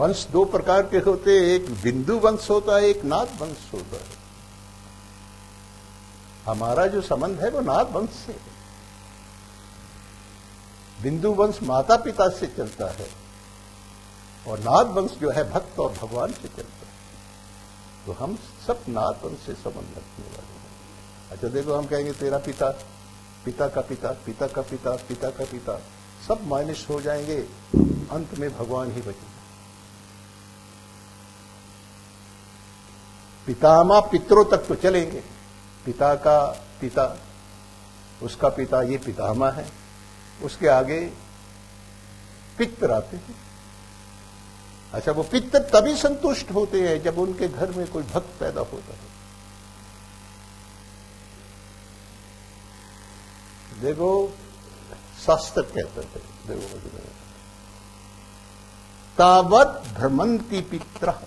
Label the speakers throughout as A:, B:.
A: वंश दो प्रकार के होते हैं, एक बिंदु वंश होता है, एक नाद वंश होता है। हमारा जो संबंध है वो नाद वंश से। बिंदु वंश माता पिता से चलता है और नाद वंश जो है भक्त और भगवान से चलता है। तो हम सब नाद वंश से संबंध रखने वाले हैं। अच्छा देखो, हम कहेंगे तेरा पिता, पिता का पिता, पिता का पिता, पिता का पिता, सब माइनस हो जाएंगे, अंत में भगवान ही बचेंगे। पितामह पितरों तक तो चलेंगे, पिता का पिता, उसका पिता, ये पितामह है। उसके आगे पितर आते हैं। अच्छा, वो पितर तभी संतुष्ट होते हैं जब उनके घर में कोई भक्त पैदा होता है। देखो शास्त्र कहते हैं, देखो तावत भ्रमंति पितरः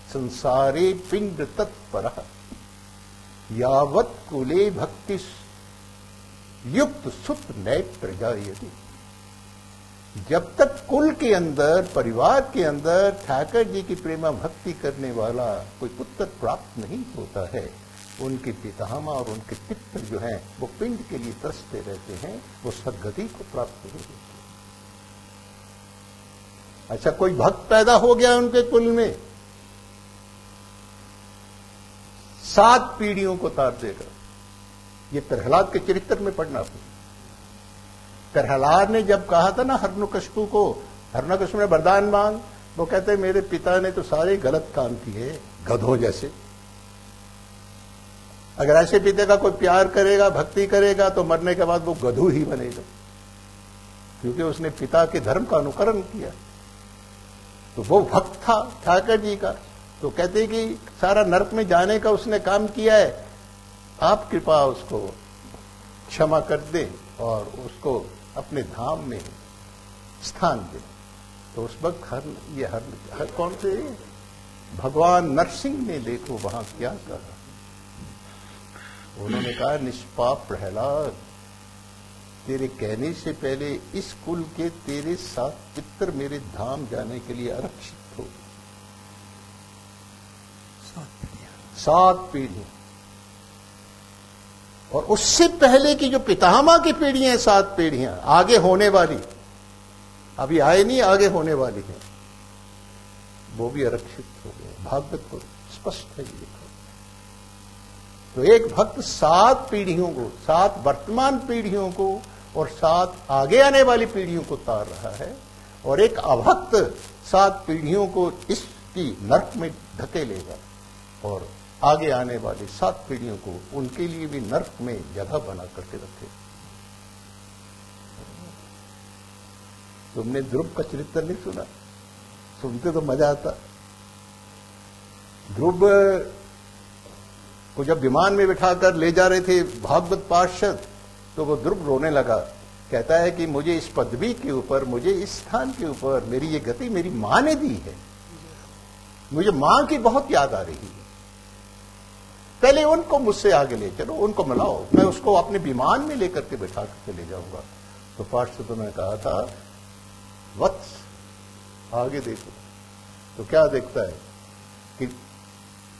A: संसारे पिंड तत्परः यावत् कुले भक्ति युक्त सुत नय प्रजायति। जब तक कुल के अंदर, परिवार के अंदर ठाकर जी की प्रेमा भक्ति करने वाला कोई पुत्र प्राप्त नहीं होता है, उनके पितामह और उनके पितर जो हैं वो पिंड के लिए तरसते रहते हैं, वो सद्गति को प्राप्त नहीं होते। अच्छा, कोई भक्त पैदा हो गया उनके कुल में, 7 पीढ़ियों को तार देगा। ये प्रहलाद के चरित्र में पढ़ना। प्रहलाद ने जब कहा था ना हिरण्यकशिपु को, हिरण्यकशिपु ने वरदान मांग, वो कहते मेरे पिता ने तो सारे गलत काम किए, गधों जैसे। अगर ऐसे पिता का कोई प्यार करेगा, भक्ति करेगा, तो मरने के बाद वो गधू ही बनेगा, क्योंकि उसने पिता के धर्म का अनुकरण किया। तो वो भक्त था ठाकर जी का। तो कहते कि सारा नरक में जाने का उसने काम किया है, आप कृपा उसको क्षमा कर दें और उसको अपने धाम में स्थान दें। तो उस वक्त हर कौन से भगवान नरसिंह ने देखो वहां क्या कहा। उन्होंने कहा, निष्पाप प्रहलाद, तेरे कहने से पहले इस कुल के तेरे 7 पितर मेरे धाम जाने के लिए आरक्षित हो। 7 पीढ़ियां। और उससे पहले की जो पितामह की पीढ़ियां हैं, 7 पीढ़ियां आगे होने वाली, अभी आए नहीं, आगे होने वाली है, वो भी आरक्षित हो गए। भागवत को स्पष्ट है ये लिखा। तो एक भक्त 7 पीढ़ियों को, 7 वर्तमान पीढ़ियों को और 7 आगे आने वाली पीढ़ियों को तार रहा है, और एक अभक्त 7 पीढ़ियों को इसकी नरक में धकेलेगा और आगे आने वाली 7 पीढ़ियों को उनके लिए भी नरक में जगह बना करके रखे। तुमने ध्रुव का चरित्र नहीं सुना? सुनते तो मजा आता। ध्रुव को जब विमान में बिठाकर ले जा रहे थे भागवत पार्षद, तो वो ध्रुव रोने लगा। कहता है कि मुझे इस पदवी के ऊपर, मुझे इस स्थान के ऊपर मेरी ये गति मेरी मां ने दी है। मुझे मां की बहुत याद आ रही है। पहले उनको मुझसे आगे ले चलो, उनको मिलाओ, मैं उसको अपने विमान में लेकर के बैठा करके ले जाऊंगा। तो पार्षदों ने कहा था, वत्स आगे देखो। तो क्या देखता है कि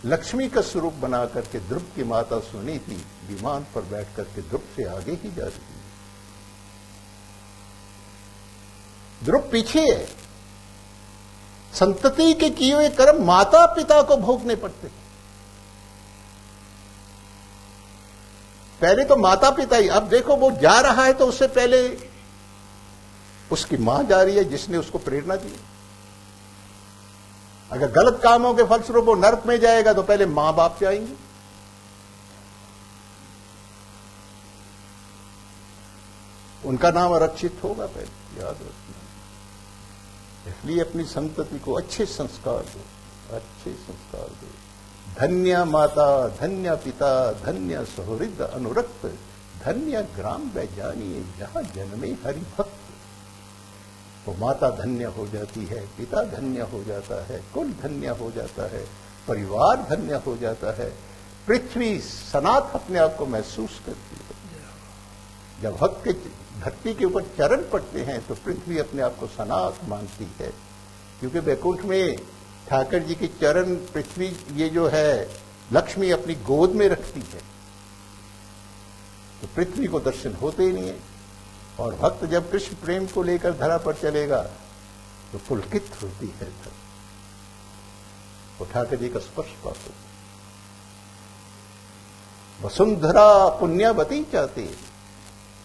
A: लक्ष्मी का स्वरूप बना करके ध्रुव की माता सुनी थी विमान पर बैठ करके ध्रुव से आगे ही जा रही है। ध्रुव पीछे है। संतति के किए हुए कर्म माता पिता को भोगने पड़ते हैं। पहले तो माता पिता ही, अब देखो वो जा रहा है तो उससे पहले उसकी मां जा रही है जिसने उसको प्रेरणा दी। अगर गलत कामों के फलस्वरूप वो नरक में जाएगा तो पहले मां बाप जाएंगे। उनका नाम आरक्षित होगा पहले, याद रखना। इसलिए अपनी संतति को अच्छे संस्कार दो, अच्छे संस्कार दो। धन्य माता, धन्य पिता, धन्य सुहृद अनुरक्त, धन्य ग्राम वैजानिए जहां जन्मे हरि भक्त। तो माता धन्य हो जाती है, पिता धन्य हो जाता है, कुल धन्य हो जाता है, परिवार धन्य हो जाता है, पृथ्वी सनाथ अपने आप को महसूस करती है। जब भक्त के धरती के ऊपर चरण पड़ते हैं तो पृथ्वी अपने आप को सनाथ मानती है। क्योंकि वैकुंठ में ठाकर जी के चरण पृथ्वी ये जो है लक्ष्मी अपनी गोद में रखती है, तो पृथ्वी को दर्शन होते ही नहीं है। और भक्त जब कृष्ण प्रेम को लेकर धरा पर चलेगा तो पुलकित होती है, तो ठाकर जी का स्पर्श प्राप्त होता है। वसुंधरा पुण्यवती चाहते हैं,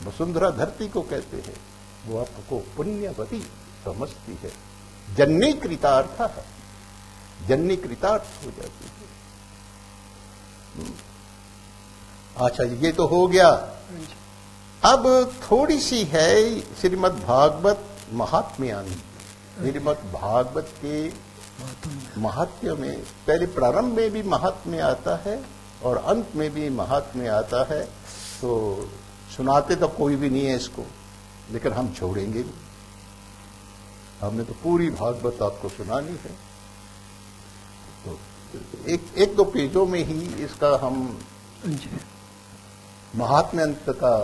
A: वसुंधरा धरती को कहते हैं, वो आपको पुण्यवती समझती है। जननी कृतार्थ है, जननी कृतार्थ हो जाती है। अच्छा, ये तो हो गया। अब थोड़ी सी है श्रीमद् भागवत महात्म्यानि। श्रीमद् भागवत के महात्म्य में पहले प्रारंभ में भी महात्म्य आता है और अंत में भी महात्म्य आता है। तो सुनाते तो कोई भी नहीं है इसको, लेकिन हम छोड़ेंगे नहीं। हमने तो पूरी भागवत आपको सुनानी है, तो एक दो पेजों में ही इसका हम महात्म्य अंत का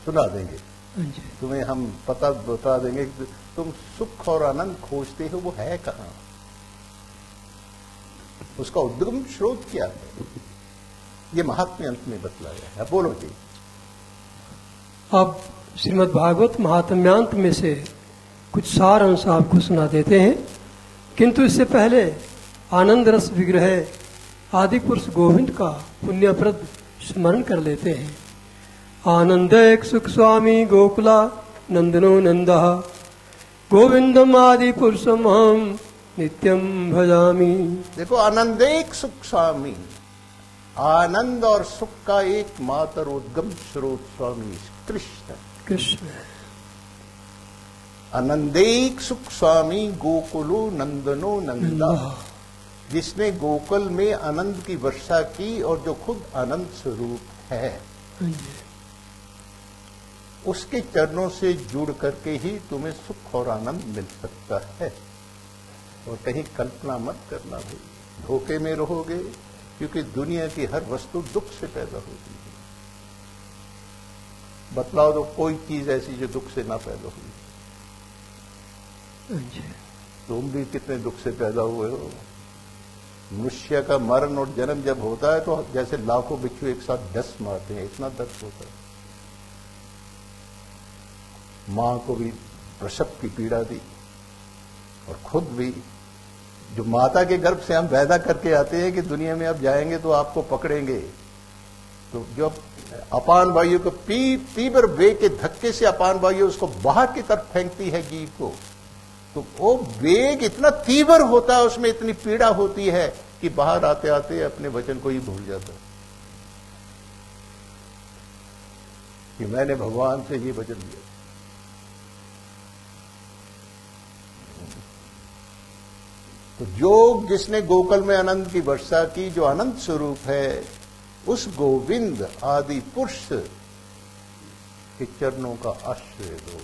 A: सुना देंगे। तुम्हें हम पता बता देंगे कि तुम सुख और आनंद खोजते हो, वो है कहां, उसका उद्गम स्रोत क्या है, ये महात्म्य अंत में बतलाया है। बोलो जी।
B: अब श्रीमद् भागवत महात्म्यांत में से कुछ सार अंश आपको सुना देते हैं, किंतु इससे पहले आनंद रस विग्रह आदि पुरुष गोविंद का पुण्यप्रद स्मरण कर लेते हैं। आनंदैक सुख स्वामी गोकुला नंदनो नंदा गोविंदम आदि पुरुषम हम नित्यम भजामी। देखो,
A: आनंदैक सुख स्वामी, आनंद और सुख का एकमात्र उद्गम स्रोत स्वामी कृष्ण।
B: कृष्ण
A: आनंदैक सुख स्वामी गोकुलो नंदनो नंदा, जिसने गोकुल में आनंद की वर्षा की और जो खुद आनंद स्वरूप है, उसके चरणों से जुड़ करके ही तुम्हें सुख और आनंद मिल सकता है। और कहीं कल्पना मत करना भाई, धोखे में रहोगे, क्योंकि दुनिया की हर वस्तु दुख से पैदा होती है। बतलाओ तो कोई चीज ऐसी जो दुख से ना पैदा हुई। तुम भी कितने दुख से पैदा हुए हो। मनुष्य का मरण और जन्म जब होता है तो जैसे लाखों बिच्छू एक साथ डस मारते हैं, इतना दर्द होता है। मां को भी प्रसव की पीड़ा दी, और खुद भी जो माता के गर्भ से हम पैदा करके आते हैं कि दुनिया में अब जाएंगे तो आपको पकड़ेंगे, तो जब अपान वायु को तीव्र वेग के धक्के से अपान वायु उसको बाहर की तरफ फेंकती है जीव को, तो वो वेग इतना तीव्र होता है, उसमें इतनी पीड़ा होती है कि बाहर आते आते अपने वचन को ही भूल जाता है कि मैंने भगवान से ये वचन दिया। तो जो जिसने गोकुल में आनंद की वर्षा की, जो अनंत स्वरूप है, उस गोविंद आदि पुरुष के चरणों का आश्रय लो।